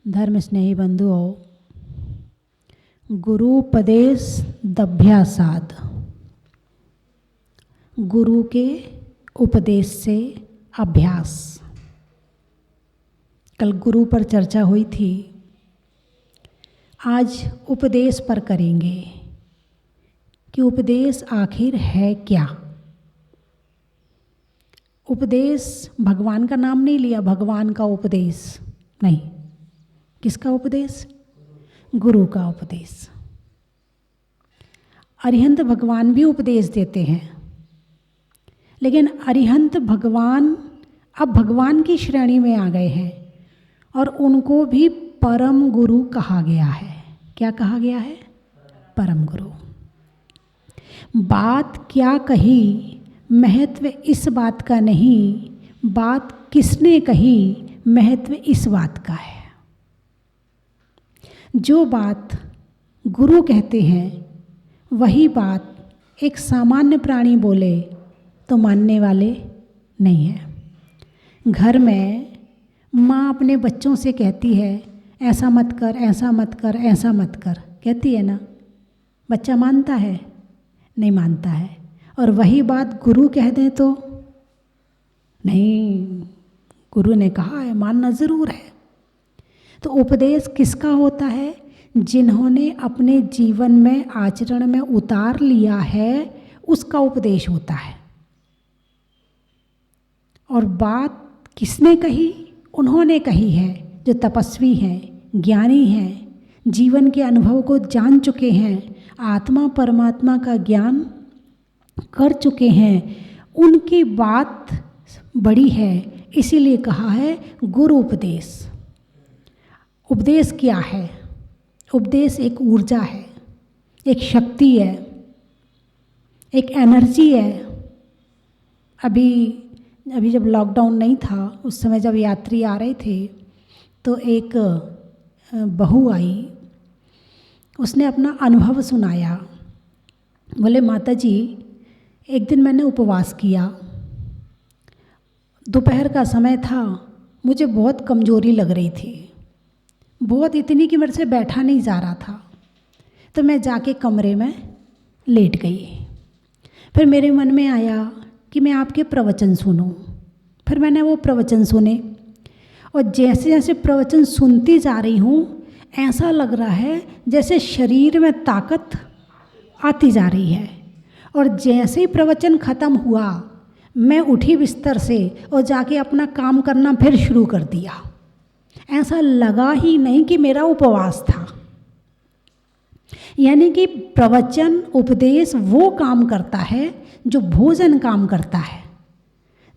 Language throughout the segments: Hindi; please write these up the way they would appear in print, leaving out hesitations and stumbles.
धर्म स्नेही बंधुओं, गुरुपदेश दभ्यासाद, गुरु के उपदेश से अभ्यास। कल गुरु पर चर्चा हुई थी, आज उपदेश पर करेंगे कि उपदेश आखिर है क्या। उपदेश भगवान का नाम नहीं लिया, भगवान का उपदेश नहीं। किसका उपदेश? गुरु का उपदेश। अरिहंत भगवान भी उपदेश देते हैं, लेकिन अरिहंत भगवान अब भगवान की श्रेणी में आ गए हैं और उनको भी परम गुरु कहा गया है। क्या कहा गया है? परम गुरु। बात क्या कही, महत्व इस बात का नहीं, बात किसने कही, महत्व इस बात का है। जो बात गुरु कहते हैं वही बात एक सामान्य प्राणी बोले तो मानने वाले नहीं हैं। घर में माँ अपने बच्चों से कहती है ऐसा मत कर, ऐसा मत कर, ऐसा मत कर, कहती है ना। बच्चा मानता है? नहीं मानता है। और वही बात गुरु कह दें तो नहीं, गुरु ने कहा है, मानना ज़रूर है। तो उपदेश किसका होता है? जिन्होंने अपने जीवन में आचरण में उतार लिया है, उसका उपदेश होता है। और बात किसने कही? उन्होंने कही है जो तपस्वी हैं, ज्ञानी हैं, जीवन के अनुभव को जान चुके हैं, आत्मा परमात्मा का ज्ञान कर चुके हैं। उनकी बात बड़ी है, इसीलिए कहा है गुरु उपदेश। उपदेश क्या है? उपदेश एक ऊर्जा है, एक शक्ति है, एक एनर्जी है। अभी जब लॉकडाउन नहीं था, उस समय जब यात्री आ रहे थे तो एक बहू आई, उसने अपना अनुभव सुनाया। बोले माता जी, एक दिन मैंने उपवास किया, दोपहर का समय था, मुझे बहुत कमज़ोरी लग रही थी, बहुत इतनी कि मेरे से बैठा नहीं जा रहा था। तो मैं जाके कमरे में लेट गई। फिर मेरे मन में आया कि मैं आपके प्रवचन सुनूं। फिर मैंने वो प्रवचन सुने और जैसे जैसे प्रवचन सुनती जा रही हूँ, ऐसा लग रहा है जैसे शरीर में ताकत आती जा रही है। और जैसे ही प्रवचन ख़त्म हुआ, मैं उठी बिस्तर से और जाके अपना काम करना फिर शुरू कर दिया। ऐसा लगा ही नहीं कि मेरा उपवास था। यानी कि प्रवचन उपदेश वो काम करता है जो भोजन काम करता है।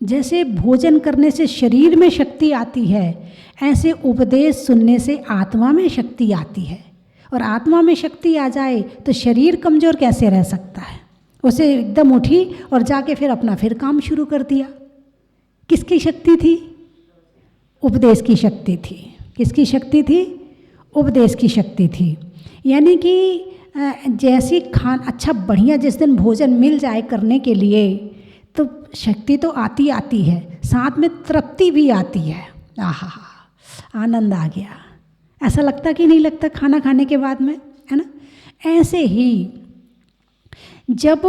जैसे भोजन करने से शरीर में शक्ति आती है, ऐसे उपदेश सुनने से आत्मा में शक्ति आती है। और आत्मा में शक्ति आ जाए तो शरीर कमज़ोर कैसे रह सकता है? उसे एकदम उठी और जाके फिर अपना काम शुरू कर दिया। किसकी शक्ति थी? उपदेश की शक्ति थी। किसकी शक्ति थी? उपदेश की शक्ति थी। यानी कि जैसी अच्छा बढ़िया जिस दिन भोजन मिल जाए करने के लिए, तो शक्ति तो आती है, साथ में तृप्ति भी आती है। आहा, आनंद आ गया। ऐसा लगता कि नहीं लगता खाना खाने के बाद में, है ना? ऐसे ही जब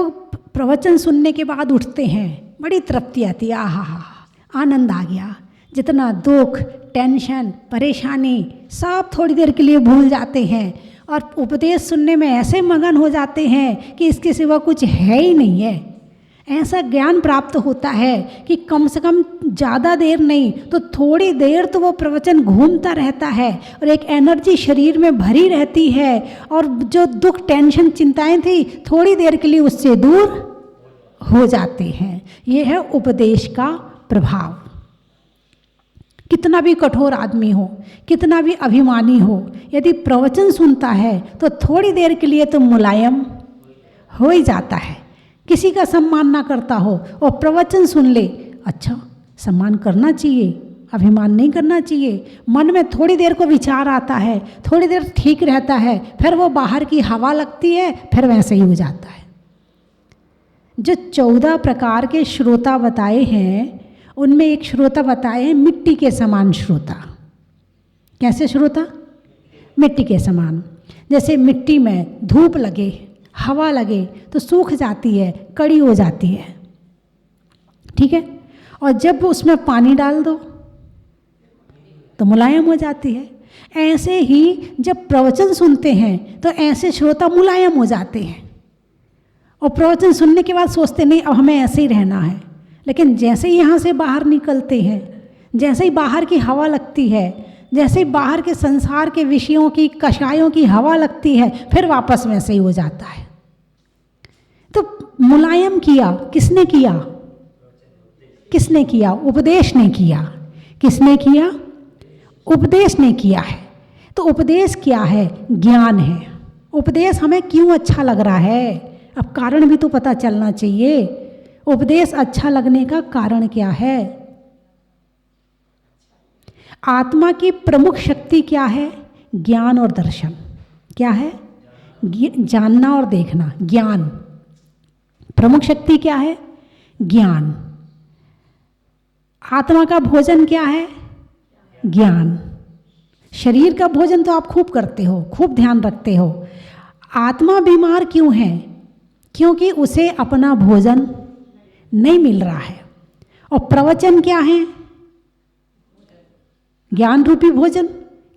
प्रवचन सुनने के बाद उठते हैं, बड़ी तृप्ति आती है। आहा, आनंद आ गया। जितना दुख, टेंशन, परेशानी सब थोड़ी देर के लिए भूल जाते हैं और उपदेश सुनने में ऐसे मगन हो जाते हैं कि इसके सिवा कुछ है ही नहीं है। ऐसा ज्ञान प्राप्त होता है कि कम से कम ज़्यादा देर नहीं तो थोड़ी देर तो वो प्रवचन घूमता रहता है और एक एनर्जी शरीर में भरी रहती है। और जो दुख, टेंशन, चिंताएं थी, थोड़ी देर के लिए उससे दूर हो जाते हैं। ये है उपदेश का प्रभाव। कितना भी कठोर आदमी हो, कितना भी अभिमानी हो, यदि प्रवचन सुनता है तो थोड़ी देर के लिए तो मुलायम हो ही जाता है। किसी का सम्मान ना करता हो और प्रवचन सुन ले, अच्छा सम्मान करना चाहिए, अभिमान नहीं करना चाहिए। मन में थोड़ी देर को विचार आता है, थोड़ी देर ठीक रहता है, फिर वो बाहर की हवा लगती है, फिर वैसे ही हो जाता है। जो 14 प्रकार के श्रोता बताए हैं, उनमें एक श्रोता बताए हैं मिट्टी के समान श्रोता। कैसे शुरू होता? मिट्टी के समान। जैसे मिट्टी में धूप लगे, हवा लगे तो सूख जाती है, कड़ी हो जाती है, ठीक है। और जब उसमें पानी डाल दो तो मुलायम हो जाती है। ऐसे ही जब प्रवचन सुनते हैं तो ऐसे श्रोता मुलायम हो जाते हैं, और प्रवचन सुनने के बाद सोचते नहीं अब हमें ऐसे ही रहना है। लेकिन जैसे ही यहाँ से बाहर निकलते हैं, जैसे ही बाहर की हवा लगती है, जैसे ही बाहर के संसार के विषयों की, कषायों की हवा लगती है, फिर वापस वैसे ही हो जाता है। तो मुलायम किया किसने किया? किसने किया? उपदेश ने किया। किसने किया? उपदेश ने किया है। तो उपदेश क्या है? ज्ञान है। उपदेश हमें क्यों अच्छा लग रहा है? अब कारण भी तो पता चलना चाहिए। उपदेश अच्छा लगने का कारण क्या है? आत्मा की प्रमुख शक्ति क्या है? ज्ञान और दर्शन। क्या है? जानना और देखना, ज्ञान। प्रमुख शक्ति क्या है? ज्ञान। आत्मा का भोजन क्या है? ज्ञान। शरीर का भोजन तो आप खूब करते हो, खूब ध्यान रखते हो। आत्मा बीमार क्यों है? क्योंकि उसे अपना भोजन नहीं मिल रहा है। और प्रवचन क्या है? ज्ञान रूपी भोजन।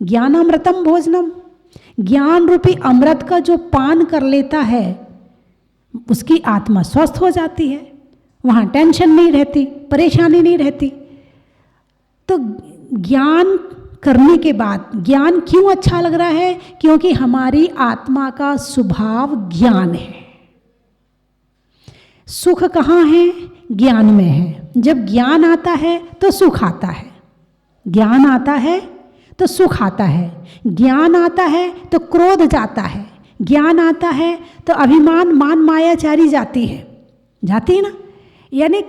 ज्ञानामृतम भोजनम। ज्ञान रूपी अमृत का जो पान कर लेता है उसकी आत्मा स्वस्थ हो जाती है, वहाँ टेंशन नहीं रहती, परेशानी नहीं रहती। तो ज्ञान करने के बाद, ज्ञान क्यों अच्छा लग रहा है? क्योंकि हमारी आत्मा का स्वभाव ज्ञान है। सुख कहाँ है? ज्ञान में है। जब ज्ञान आता है तो सुख आता है, ज्ञान आता है तो सुख आता है, ज्ञान आता है तो क्रोध जाता है, ज्ञान आता है तो अभिमान मान मायाचारी जाती है, जाती है ना। यानी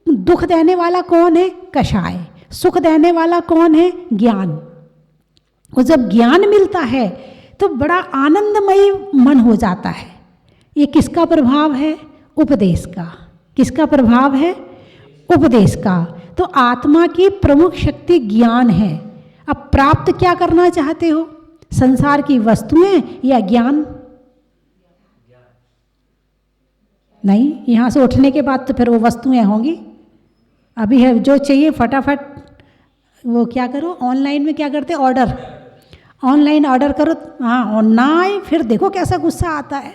दुख देने वाला कौन है? कषाय। सुख देने वाला कौन है? ज्ञान। और जब ज्ञान मिलता है तो बड़ा आनंदमयी मन हो जाता है। ये किसका प्रभाव है? उपदेश का। किसका प्रभाव है? उपदेश का। तो आत्मा की प्रमुख शक्ति ज्ञान है। अब प्राप्त क्या करना चाहते हो? संसार की वस्तुएं या ज्ञान? नहीं, यहाँ से उठने के बाद तो फिर वो वस्तुएं होंगी। अभी है जो चाहिए फटाफट वो क्या करो, ऑनलाइन में क्या करते? ऑर्डर। ऑनलाइन ऑर्डर करो। हाँ, और ना आए फिर देखो कैसा गुस्सा आता है,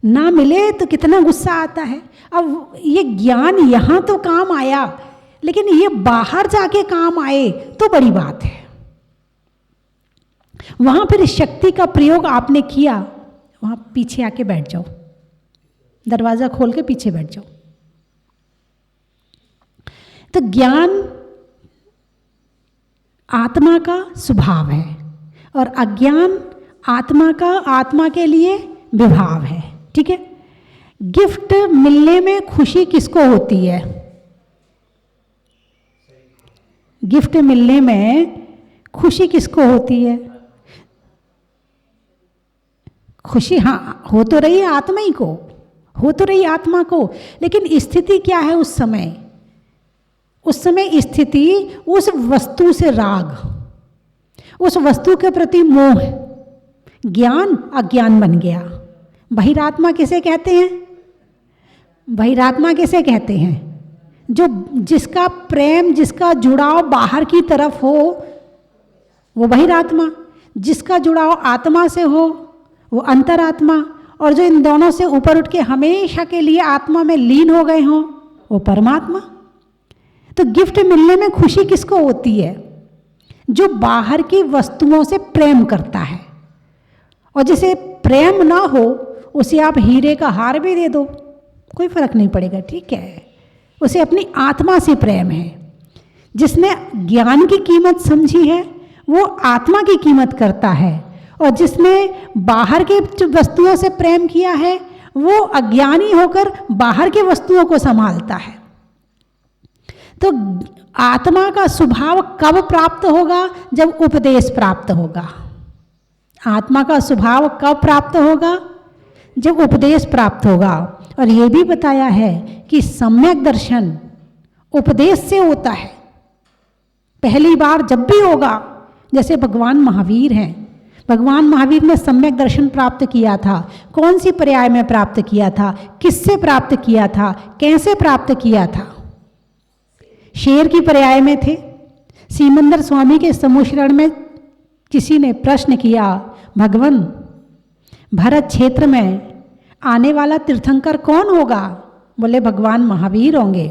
ना मिले तो कितना गुस्सा आता है। अब ये ज्ञान यहाँ तो काम आया, लेकिन ये बाहर जाके काम आए तो बड़ी बात है। वहाँ फिर इस शक्ति का प्रयोग आपने किया, वहाँ पीछे आके बैठ जाओ, दरवाज़ा खोल के पीछे बैठ जाओ। तो ज्ञान आत्मा का स्वभाव है और अज्ञान आत्मा के लिए विभाव है, ठीक है। गिफ्ट मिलने में खुशी किसको होती है? गिफ्ट मिलने में खुशी किसको होती है? खुशी हाँ हो तो रही है आत्मा ही को, हो तो रही आत्मा को, लेकिन स्थिति क्या है उस समय? उस समय स्थिति उस वस्तु से राग, उस वस्तु के प्रति मोह, ज्ञान अज्ञान बन गया। बहिरात्मा किसे कहते हैं? बहिरात्मा किसे कहते हैं? जो जिसका प्रेम, जिसका जुड़ाव बाहर की तरफ हो वो बहिरात्मा, जिसका जुड़ाव आत्मा से हो वो अंतरात्मा, और जो इन दोनों से ऊपर उठ के हमेशा के लिए आत्मा में लीन हो गए हों वो परमात्मा। तो गिफ्ट मिलने में खुशी किसको होती है? जो बाहर की वस्तुओं से प्रेम करता है, और जिसे प्रेम ना हो उसे आप हीरे का हार भी दे दो कोई फर्क नहीं पड़ेगा, ठीक है। उसे अपनी आत्मा से प्रेम है। जिसने ज्ञान की कीमत समझी है वो आत्मा की कीमत करता है, और जिसने बाहर के वस्तुओं से प्रेम किया है वो अज्ञानी होकर बाहर की वस्तुओं को संभालता है। तो आत्मा का स्वभाव कब प्राप्त होगा? जब उपदेश प्राप्त होगा। आत्मा का स्वभाव कब प्राप्त होगा? जब उपदेश प्राप्त होगा। और ये भी बताया है कि सम्यक दर्शन उपदेश से होता है। पहली बार जब भी होगा, जैसे भगवान महावीर हैं। भगवान महावीर ने सम्यक दर्शन प्राप्त किया था। कौन सी पर्याय में प्राप्त किया था? किससे प्राप्त किया था? कैसे प्राप्त किया था? शेर की पर्याय में थे। सीमंदर स्वामी के समूह में किसी ने प्रश्न किया, भगवान भरत क्षेत्र में आने वाला तीर्थंकर कौन होगा? बोले भगवान महावीर होंगे।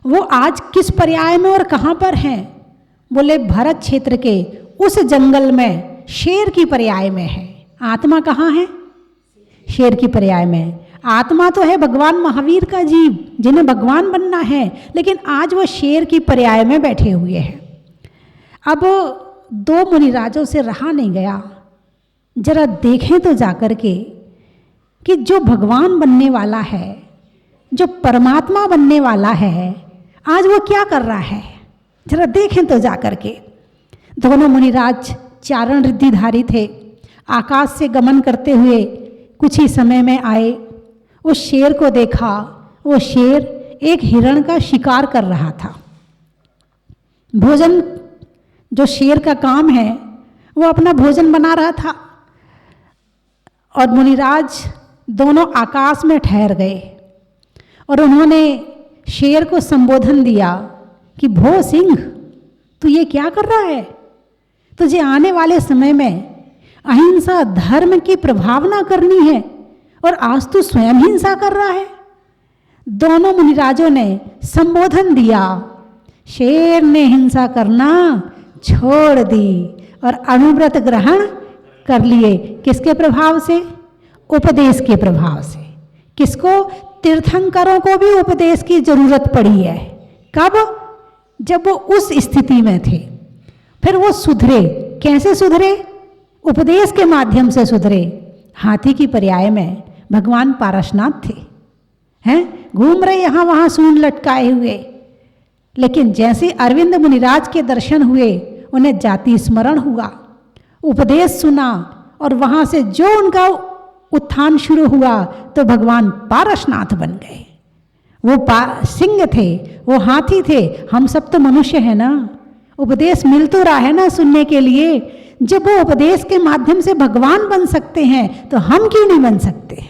वो आज किस पर्याय में और कहाँ पर हैं? बोले भरत क्षेत्र के उस जंगल में शेर की पर्याय में है। आत्मा कहाँ है? शेर की पर्याय में। आत्मा तो है भगवान महावीर का जीव, जिन्हें भगवान बनना है, लेकिन आज वो शेर की पर्याय में बैठे हुए हैं। अब दो मुनिराजों से रहा नहीं गया, जरा देखें तो जाकर के कि जो भगवान बनने वाला है, जो परमात्मा बनने वाला है, आज वो क्या कर रहा है, जरा देखें तो जाकर के। दोनों मुनिराज चारण रिद्धिधारी थे। आकाश से गमन करते हुए कुछ ही समय में आए। उस शेर को देखा। वो शेर एक हिरण का शिकार कर रहा था। भोजन, जो शेर का काम है, वो अपना भोजन बना रहा था। और मुनिराज दोनों आकाश में ठहर गए और उन्होंने शेर को संबोधन दिया कि भो सिंह, तू ये क्या कर रहा है? तुझे आने वाले समय में अहिंसा धर्म की प्रभावना करनी है और आज तू स्वयं हिंसा कर रहा है। दोनों मुनिराजों ने संबोधन दिया। शेर ने हिंसा करना छोड़ दी और अनुव्रत ग्रहण कर लिए। किसके प्रभाव से? उपदेश के प्रभाव से। किसको? तीर्थंकरों को भी उपदेश की जरूरत पड़ी है। कब? जब वो उस स्थिति में थे। फिर वो सुधरे। कैसे सुधरे? उपदेश के माध्यम से सुधरे। हाथी की पर्याय में भगवान पारसनाथ थे, हैं घूम रहे यहाँ वहाँ सूंड लटकाए हुए, लेकिन जैसे अरविंद मुनिराज के दर्शन हुए, उन्हें जाति स्मरण हुआ, उपदेश सुना और वहाँ से जो उनका उत्थान शुरू हुआ तो भगवान पारसनाथ बन गए। वो सिंह थे, वो हाथी थे, हम सब तो मनुष्य हैं ना। उपदेश मिल तो रहा है ना सुनने के लिए। जब वो उपदेश के माध्यम से भगवान बन सकते हैं तो हम क्यों नहीं बन सकते?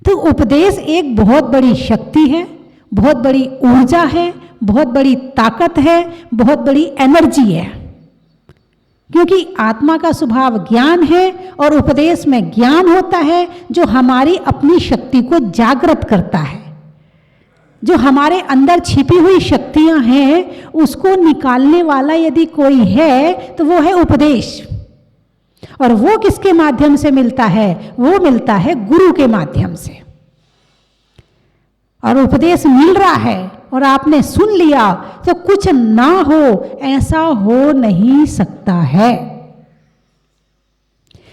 तो उपदेश एक बहुत बड़ी शक्ति है, बहुत बड़ी ऊर्जा है, बहुत बड़ी ताकत है, बहुत बड़ी एनर्जी है। क्योंकि आत्मा का स्वभाव ज्ञान है और उपदेश में ज्ञान होता है जो हमारी अपनी शक्ति को जागृत करता है। जो हमारे अंदर छिपी हुई शक्तियां हैं उसको निकालने वाला यदि कोई है तो वो है उपदेश। और वो किसके माध्यम से मिलता है? वो मिलता है गुरु के माध्यम से। और उपदेश मिल रहा है और आपने सुन लिया तो कुछ ना हो ऐसा हो नहीं सकता है।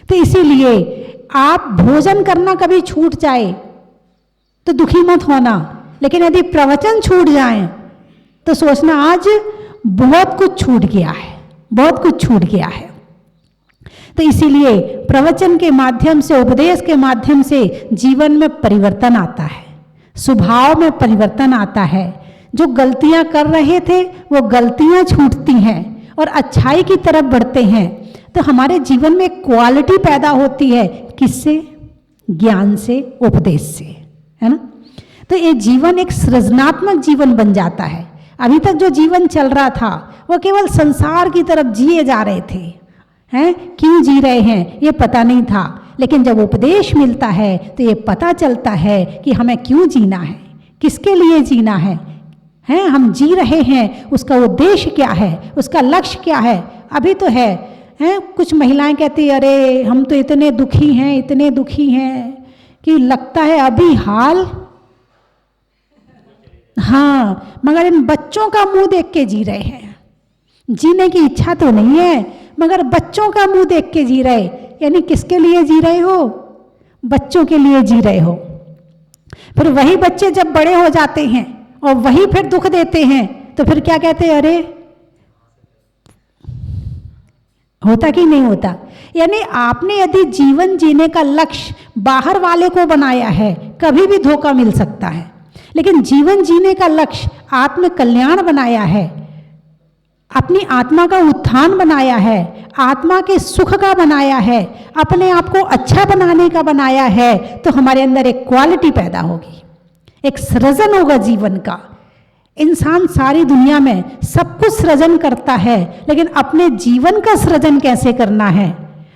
तो इसीलिए आप भोजन करना कभी छूट जाए तो दुखी मत होना, लेकिन यदि प्रवचन छूट जाए तो सोचना आज बहुत कुछ छूट गया है, बहुत कुछ छूट गया है। तो इसीलिए प्रवचन के माध्यम से, उपदेश के माध्यम से जीवन में परिवर्तन आता है, स्वभाव में परिवर्तन आता है। जो गलतियां कर रहे थे वो गलतियां छूटती हैं और अच्छाई की तरफ बढ़ते हैं। तो हमारे जीवन में क्वालिटी पैदा होती है। किससे? ज्ञान से, उपदेश से, है ना। तो ये जीवन एक सृजनात्मक जीवन बन जाता है। अभी तक जो जीवन चल रहा था वो केवल संसार की तरफ जिए जा रहे थे, हैं क्यों जी रहे हैं ये पता नहीं था। लेकिन जब उपदेश मिलता है तो ये पता चलता है कि हमें क्यों जीना है, किसके लिए जीना है, हैं हम जी रहे हैं, उसका उद्देश्य क्या है, उसका लक्ष्य क्या है। अभी तो है, हैं कुछ महिलाएं कहती अरे हम तो इतने दुखी हैं, इतने दुखी हैं कि लगता है अभी हाल, हाँ मगर इन बच्चों का मुंह देख के जी रहे हैं। जीने की इच्छा तो नहीं है मगर बच्चों का मुंह देख के जी रहे। यानी किसके लिए जी रहे हो? बच्चों के लिए जी रहे हो। फिर वही बच्चे जब बड़े हो जाते हैं और वही फिर दुख देते हैं तो फिर क्या कहते हैं? अरे होता कि नहीं होता। यानी आपने यदि जीवन जीने का लक्ष्य बाहर वाले को बनाया है कभी भी धोखा मिल सकता है, लेकिन जीवन जीने का लक्ष्य आत्म कल्याण बनाया है अपनी आत्मा का उत्थान बनाया है, आत्मा के सुख का बनाया है, अपने आप को अच्छा बनाने का बनाया है, तो हमारे अंदर एक क्वालिटी पैदा होगी, एक सृजन होगा जीवन का। इंसान सारी दुनिया में सब कुछ सृजन करता है, लेकिन अपने जीवन का सृजन कैसे करना है,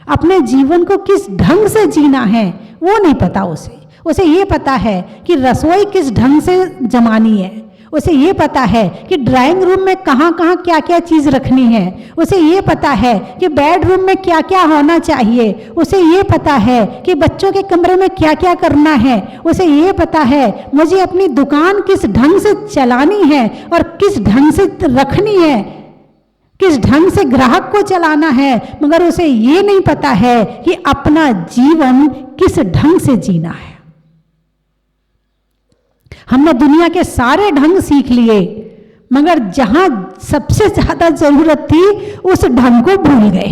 अपने जीवन को किस ढंग से जीना है, वो नहीं पता उसे। उसे ये पता है कि रसोई किस ढंग से जमानी है, उसे ये पता है कि ड्राइंग रूम में कहाँ कहाँ क्या क्या चीज़ रखनी है, उसे ये पता है कि बेडरूम में क्या क्या होना चाहिए, उसे ये पता है कि बच्चों के कमरे में क्या क्या करना है, उसे ये पता है मुझे अपनी दुकान किस ढंग से चलानी है और किस ढंग से रखनी है, किस ढंग से ग्राहक को चलाना है, मगर उसे ये नहीं पता है कि अपना जीवन किस ढंग से जीना है। हमने दुनिया के सारे ढंग सीख लिए, मगर जहां सबसे ज्यादा जरूरत थी उस ढंग को भूल गए।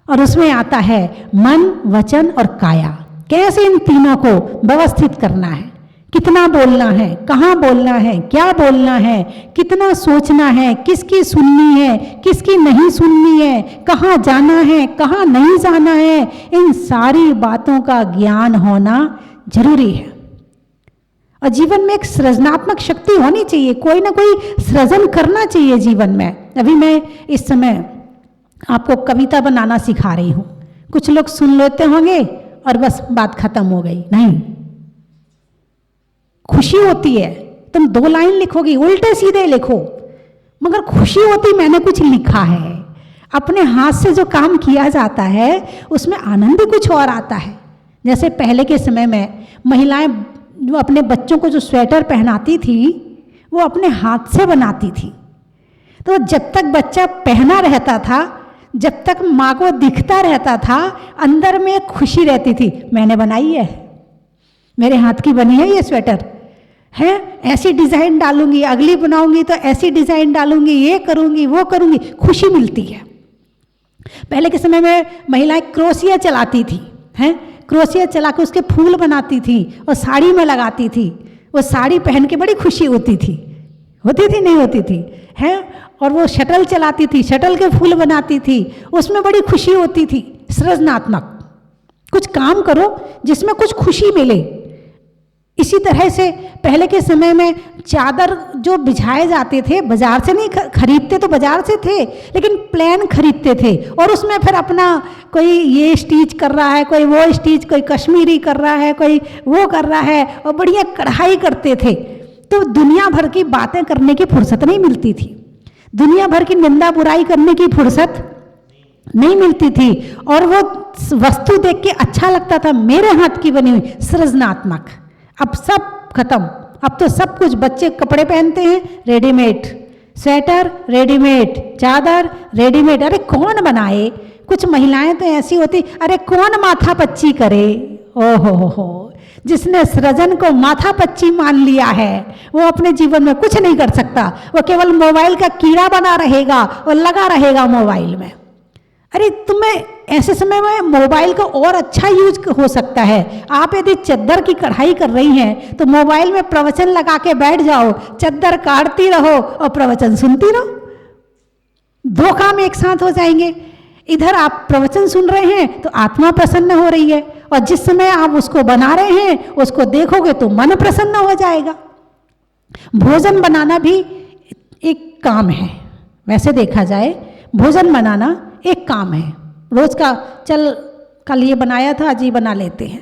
और उसमें आता है मन, वचन और काया। कैसे इन तीनों को व्यवस्थित करना है, कितना बोलना है, कहाँ बोलना है, क्या बोलना है, कितना सोचना है, किसकी सुननी है, किसकी नहीं सुननी है, कहाँ जाना है, कहाँ नहीं जाना है, इन सारी बातों का ज्ञान होना जरूरी है। और जीवन में एक सृजनात्मक शक्ति होनी चाहिए, कोई ना कोई सृजन करना चाहिए जीवन में। अभी मैं इस समय आपको कविता बनाना सिखा रही हूँ, कुछ लोग सुन लेते होंगे और बस बात खत्म हो गई। नहीं, खुशी होती है, तुम 2 लाइन लिखोगी, उल्टे सीधे लिखो, मगर खुशी होती मैंने कुछ लिखा है। अपने हाथ से जो काम किया जाता है उसमें आनंद ही कुछ और आता है। जैसे पहले के समय में महिलाएं जो अपने बच्चों को जो स्वेटर पहनाती थी वो अपने हाथ से बनाती थी, तो जब तक बच्चा पहना रहता था, जब तक माँ को दिखता रहता था, अंदर में एक खुशी रहती थी, मैंने बनाई है, मेरे हाथ की बनी है ये स्वेटर है, ऐसी डिज़ाइन डालूंगी, अगली बनाऊंगी तो ऐसी डिज़ाइन डालूंगी, ये करूंगी वो करूंगी, खुशी मिलती है। पहले के समय में महिलाएं क्रोशिया चलाती थी, हैं, क्रोशिया चला के उसके फूल बनाती थी और साड़ी में लगाती थी, वो साड़ी पहन के बड़ी खुशी होती थी नहीं होती थी, हैं, और वो शटल चलाती थी, शटल के फूल बनाती थी, उसमें बड़ी खुशी होती थी। सृजनात्मक कुछ काम करो जिसमें कुछ खुशी मिले। इसी तरह से पहले के समय में चादर जो बिछाए जाते थे, बाजार से नहीं खरीदते, तो बाजार से थे, लेकिन प्लेन खरीदते थे और उसमें फिर अपना कोई ये स्टिच कर रहा है, कोई वो स्टिच, कोई कश्मीरी कर रहा है, कोई वो कर रहा है, और बढ़िया कढ़ाई करते थे। तो दुनिया भर की बातें करने की फुर्सत नहीं मिलती थी, दुनिया भर की निंदा बुराई करने की फुर्सत नहीं मिलती थी, और वो वस्तु देख के अच्छा लगता था, मेरे हाथ की बनी हुई, सृजनात्मक। अब सब खत्म, अब तो सब कुछ, बच्चे कपड़े पहनते हैं रेडीमेड, स्वेटर रेडीमेड, चादर रेडीमेड। अरे कौन बनाए? कुछ महिलाएं तो ऐसी होती, अरे कौन माथा पच्ची करे, ओ हो, जिसने सृजन को माथा पच्ची मान लिया है वो अपने जीवन में कुछ नहीं कर सकता, वो केवल मोबाइल का कीड़ा बना रहेगा और लगा रहेगा मोबाइल में। अरे तुम्हें ऐसे समय में मोबाइल का और अच्छा यूज हो सकता है। आप यदि चद्दर की कढ़ाई कर रही हैं तो मोबाइल में प्रवचन लगा के बैठ जाओ, चद्दर काटती रहो और प्रवचन सुनती रहो, 2 काम एक साथ हो जाएंगे। इधर आप प्रवचन सुन रहे हैं तो आत्मा प्रसन्न हो रही है, और जिस समय आप उसको बना रहे हैं उसको देखोगे तो मन प्रसन्न हो जाएगा। भोजन बनाना भी एक काम है, वैसे देखा जाए भोजन बनाना एक काम है। रोज का, चल कल ये बनाया था आज ये बना लेते हैं,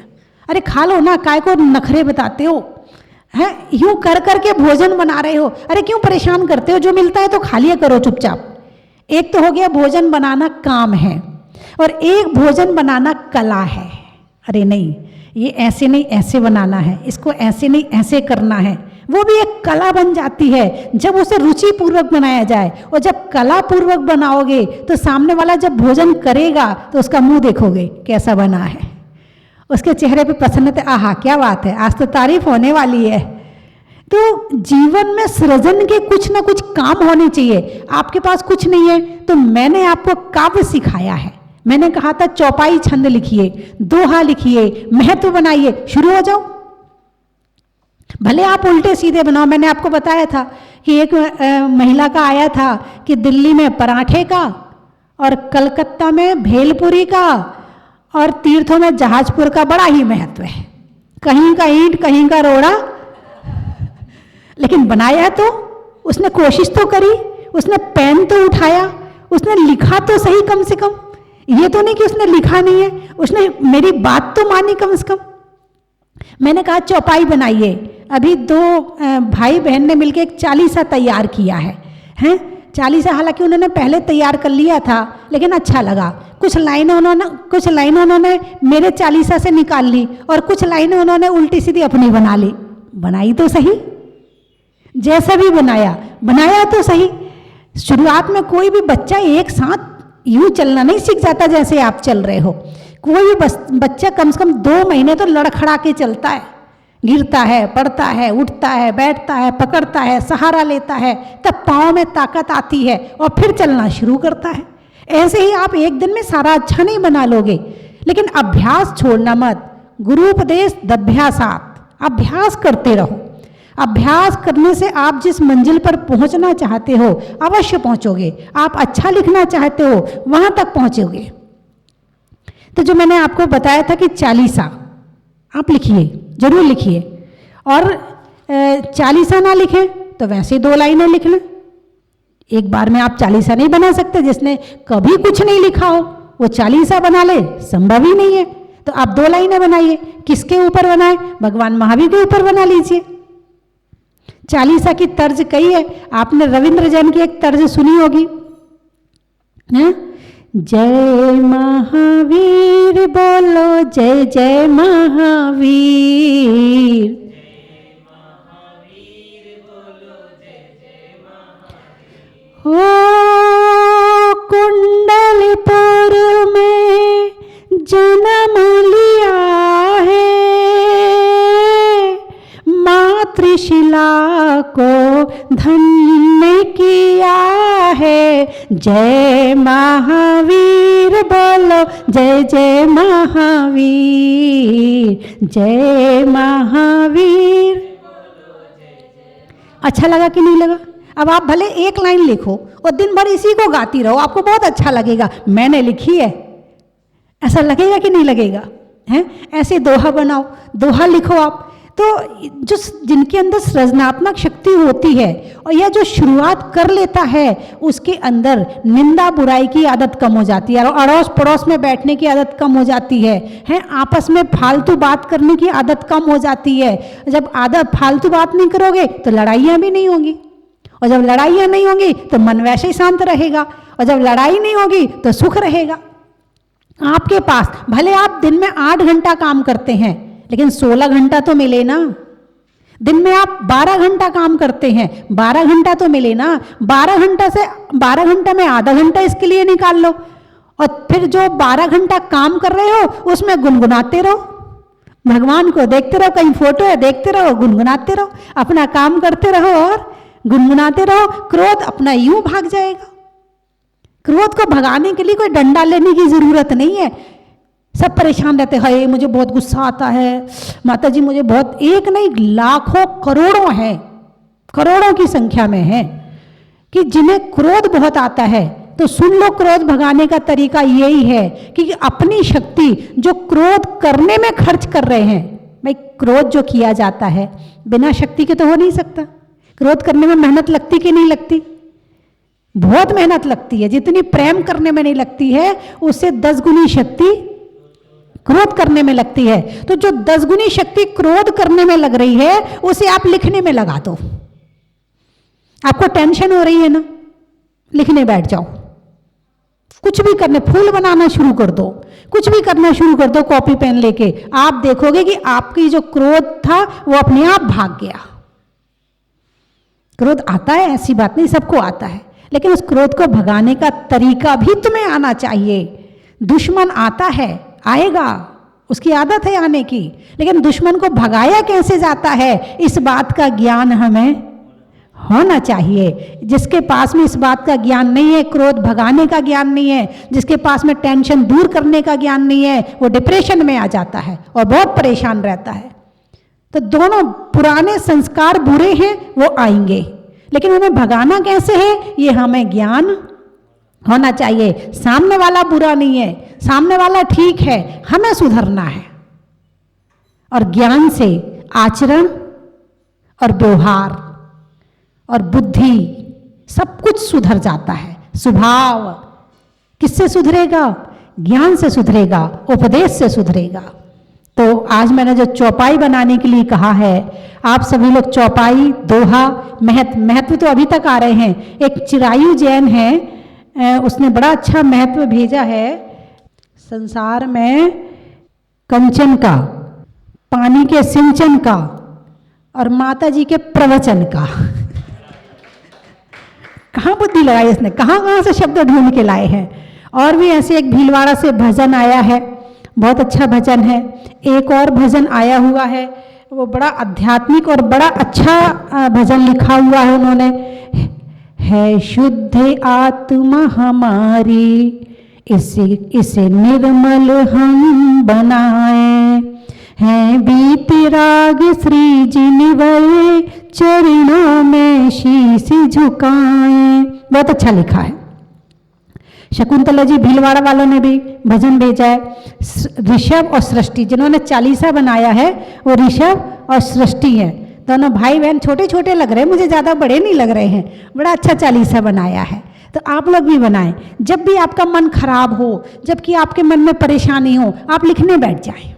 अरे खा लो ना, काय को नखरे बताते हो, हैं, यूं कर करके भोजन बना रहे हो, अरे क्यों परेशान करते हो, जो मिलता है तो खा लिया करो चुपचाप। एक तो हो गया भोजन बनाना काम है, और एक भोजन बनाना कला है। अरे नहीं, ये ऐसे नहीं ऐसे बनाना है, इसको ऐसे नहीं ऐसे करना है, वो भी एक कला बन जाती है जब उसे रुचि पूर्वक बनाया जाए। और जब कला पूर्वक बनाओगे तो सामने वाला जब भोजन करेगा तो उसका मुंह देखोगे कैसा बना है, उसके चेहरे पे प्रसन्नता, आहा क्या बात है, आज तो तारीफ होने वाली है। तो जीवन में सृजन के कुछ ना कुछ काम होने चाहिए। आपके पास कुछ नहीं है तो मैंने आपको काव्य सिखाया है, मैंने कहा था चौपाई छंद लिखिए, दोहा लिखिए, महत्व बनाइए, शुरू हो जाओ। भले आप उल्टे सीधे बनाओ। मैंने आपको बताया था कि एक महिला का आया था कि दिल्ली में पराठे का और कलकत्ता में भेलपुरी का और तीर्थों में जहाजपुर का बड़ा ही महत्व है। कहीं का ईंट कहीं का रोड़ा, लेकिन बनाया तो उसने, कोशिश तो करी, उसने पेन तो उठाया, उसने लिखा तो सही कम से कम। ये तो नहीं कि उसने लिखा नहीं है, उसने मेरी बात तो मानी कम से कम। मैंने कहा चौपाई बनाइए। अभी 2 भाई बहन ने मिलकर एक चालीसा तैयार किया है चालीसा। हालांकि उन्होंने पहले तैयार कर लिया था, लेकिन अच्छा लगा। कुछ लाइनें उन्होंने मेरे चालीसा से निकाल ली और कुछ लाइनें उन्होंने उल्टी सीधी अपनी बना ली। बनाई तो सही, जैसा भी बनाया तो सही। शुरुआत में कोई भी बच्चा एक साथ यूं चलना नहीं सीख जाता जैसे आप चल रहे हो। कोई भी बच्चा कम से कम 2 महीने तो लड़खड़ा के चलता है, गिरता है, पड़ता है, उठता है, बैठता है, पकड़ता है, सहारा लेता है, तब पाँव में ताकत आती है और फिर चलना शुरू करता है। ऐसे ही आप एक दिन में सारा अच्छा नहीं बना लोगे, लेकिन अभ्यास छोड़ना मत। गुरुपदेश दभ्यासात, अभ्यास करते रहो। अभ्यास करने से आप जिस मंजिल पर पहुंचना चाहते हो अवश्य पहुंचोगे। आप अच्छा लिखना चाहते हो वहां तक पहुंचोगे। तो जो मैंने आपको बताया था कि चालीसा आप लिखिए, जरूर लिखिए। और चालीसा ना लिखें तो वैसे 2 लाइनें लिख लें। एक बार में आप चालीसा नहीं बना सकते। जिसने कभी कुछ नहीं लिखा हो वो चालीसा बना ले, संभव ही नहीं है। तो आप 2 लाइनें बनाइए। किसके ऊपर बनाए? भगवान महावीर के ऊपर बना लीजिए। चालीसा की तर्ज कई है। आपने रविंद्र जैन की एक तर्ज सुनी होगी, जय महावीर बोलो, जय जय महावीर, हो कुंडलपुर में जन्म लिया है, मातृशिला को धन्य किया है। जय महावीर बोलो, जय जय महावीर, जय महावीर। अच्छा लगा कि नहीं लगा? अब आप भले 1 लाइन लिखो और दिन भर इसी को गाती रहो, आपको बहुत अच्छा लगेगा। मैंने लिखी है, ऐसा लगेगा कि नहीं लगेगा? हैं? ऐसे दोहा बनाओ, दोहा लिखो आप। तो जो जिनके अंदर सृजनात्मक शक्ति होती है और यह जो शुरुआत कर लेता है, उसके अंदर निंदा बुराई की आदत कम हो जाती है, अड़ोस पड़ोस में बैठने की आदत कम हो जाती है, आपस में फालतू बात करने की आदत कम हो जाती है। जब आदत फालतू बात नहीं करोगे तो लड़ाइयाँ भी नहीं होंगी, और जब लड़ाइयाँ नहीं होंगी तो मन वैसे ही शांत रहेगा, और जब लड़ाई नहीं होगी तो सुख रहेगा आपके पास। भले आप दिन में 8 घंटा काम करते हैं, लेकिन 16 घंटा तो मिले ना। दिन में आप 12 घंटा काम करते हैं, 12 घंटा तो मिले ना। 12 घंटा में आधा घंटा इसके लिए निकाल लो, और फिर जो 12 घंटा काम कर रहे हो उसमें गुनगुनाते रहो, भगवान को देखते रहो। कहीं फोटो है देखते रहो, गुनगुनाते रहो, अपना काम करते रहो और गुनगुनाते रहो। क्रोध अपना यूं भाग जाएगा। क्रोध को भगाने के लिए कोई डंडा लेने की जरूरत नहीं है। सब परेशान रहते हैं, मुझे बहुत गुस्सा आता है, माता जी मुझे बहुत, एक नहीं लाखों करोड़ों हैं, करोड़ों की संख्या में है कि जिन्हें क्रोध बहुत आता है। तो सुन लो, क्रोध भगाने का तरीका यही है कि अपनी शक्ति जो क्रोध करने में खर्च कर रहे हैं, भाई क्रोध जो किया जाता है बिना शक्ति के तो हो नहीं सकता। क्रोध करने में मेहनत लगती कि नहीं लगती? बहुत मेहनत लगती है। जितनी प्रेम करने में नहीं लगती है, उससे 10 गुनी शक्ति क्रोध करने में लगती है। तो जो 10 गुनी शक्ति क्रोध करने में लग रही है, उसे आप लिखने में लगा दो। आपको टेंशन हो रही है ना, लिखने बैठ जाओ। कुछ भी करने, फूल बनाना शुरू कर दो, कुछ भी करना शुरू कर दो कॉपी पेन लेके। आप देखोगे कि आपकी जो क्रोध था वो अपने आप भाग गया। क्रोध आता है, ऐसी बात नहीं, सबको आता है, लेकिन उस क्रोध को भगाने का तरीका भी तुम्हें आना चाहिए। दुश्मन आता है, आएगा, उसकी आदत है आने की, लेकिन दुश्मन को भगाया कैसे जाता है इस बात का ज्ञान हमें होना चाहिए। जिसके पास में इस बात का ज्ञान नहीं है, क्रोध भगाने का ज्ञान नहीं है, जिसके पास में टेंशन दूर करने का ज्ञान नहीं है, वो डिप्रेशन में आ जाता है और बहुत परेशान रहता है। तो दोनों पुराने संस्कार बुरे हैं, वो आएंगे, लेकिन उन्हें भगाना कैसे है, ये हमें ज्ञान होना चाहिए। सामने वाला बुरा नहीं है, सामने वाला ठीक है, हमें सुधरना है। और ज्ञान से आचरण और व्यवहार और बुद्धि सब कुछ सुधर जाता है। स्वभाव किससे सुधरेगा? ज्ञान से सुधरेगा, उपदेश से सुधरेगा। तो आज मैंने जो चौपाई बनाने के लिए कहा है, आप सभी लोग चौपाई, दोहा, महत्व तो अभी तक आ रहे हैं। एक चिरायु जैन है, उसने बड़ा अच्छा महत्व भेजा है। संसार में कंचन का, पानी के सिंचन का और माता जी के प्रवचन का। कहाँ बुद्धि लगाई इसने, कहाँ से शब्द ढूंढ के लाए हैं। और भी ऐसे एक भीलवाड़ा से भजन आया है, बहुत अच्छा भजन है। एक और भजन आया हुआ है, वो बड़ा आध्यात्मिक और बड़ा अच्छा भजन लिखा हुआ है उन्होंने। है शुद्ध आत्मा हमारी, इसे निर्मल हम बनाए, हैं बीती राग श्री जिनवरे, चरणों में शीश झुकाए। बहुत अच्छा लिखा है। शकुंतला जी भीलवाड़ा वालों ने भी भजन भेजा है। ऋषभ और सृष्टि जिन्होंने चालीसा बनाया है, वो ऋषभ और सृष्टि हैं। दोनों भाई बहन छोटे छोटे लग रहे हैं, मुझे ज़्यादा बड़े नहीं लग रहे हैं। बड़ा अच्छा चालीसा बनाया है, तो आप लोग भी बनाएं। जब भी आपका मन खराब हो, जबकि आपके मन में परेशानी हो, आप लिखने बैठ जाएं।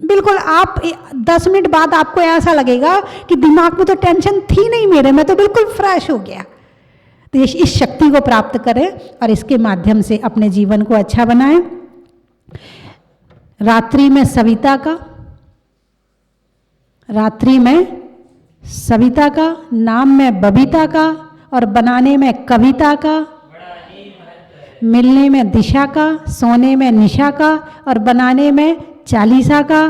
बिल्कुल आप 10 मिनट बाद आपको ऐसा लगेगा कि दिमाग में तो टेंशन थी नहीं मेरे, मैं तो बिल्कुल फ्रेश हो गया। तो इस शक्ति को प्राप्त करें और इसके माध्यम से अपने जीवन को अच्छा बनाएं। रात्रि में सविता का, नाम में बबीता का और बनाने में कविता का, मिलने में दिशा का, सोने में निशा का और बनाने में चालीसा का,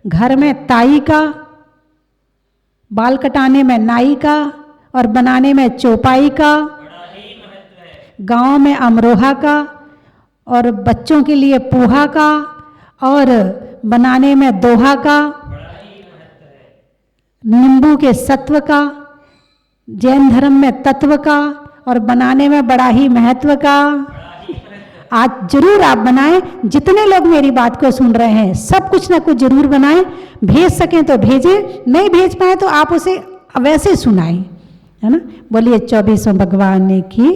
घर में ताई का, बाल कटाने में नाई का और बनाने में चौपाई का, गांव में अमरोहा का और बच्चों के लिए पोहा का और बनाने में दोहा का, नींबू के सत्व का, जैन धर्म में तत्व का और बनाने में बड़ा ही महत्व का। आज जरूर आप बनाएं। जितने लोग मेरी बात को सुन रहे हैं, सब कुछ ना कुछ जरूर बनाएं। भेज सकें तो भेजें, नहीं भेज पाए तो आप उसे वैसे सुनाएं, है ना। बोलिए 24वें भगवान की।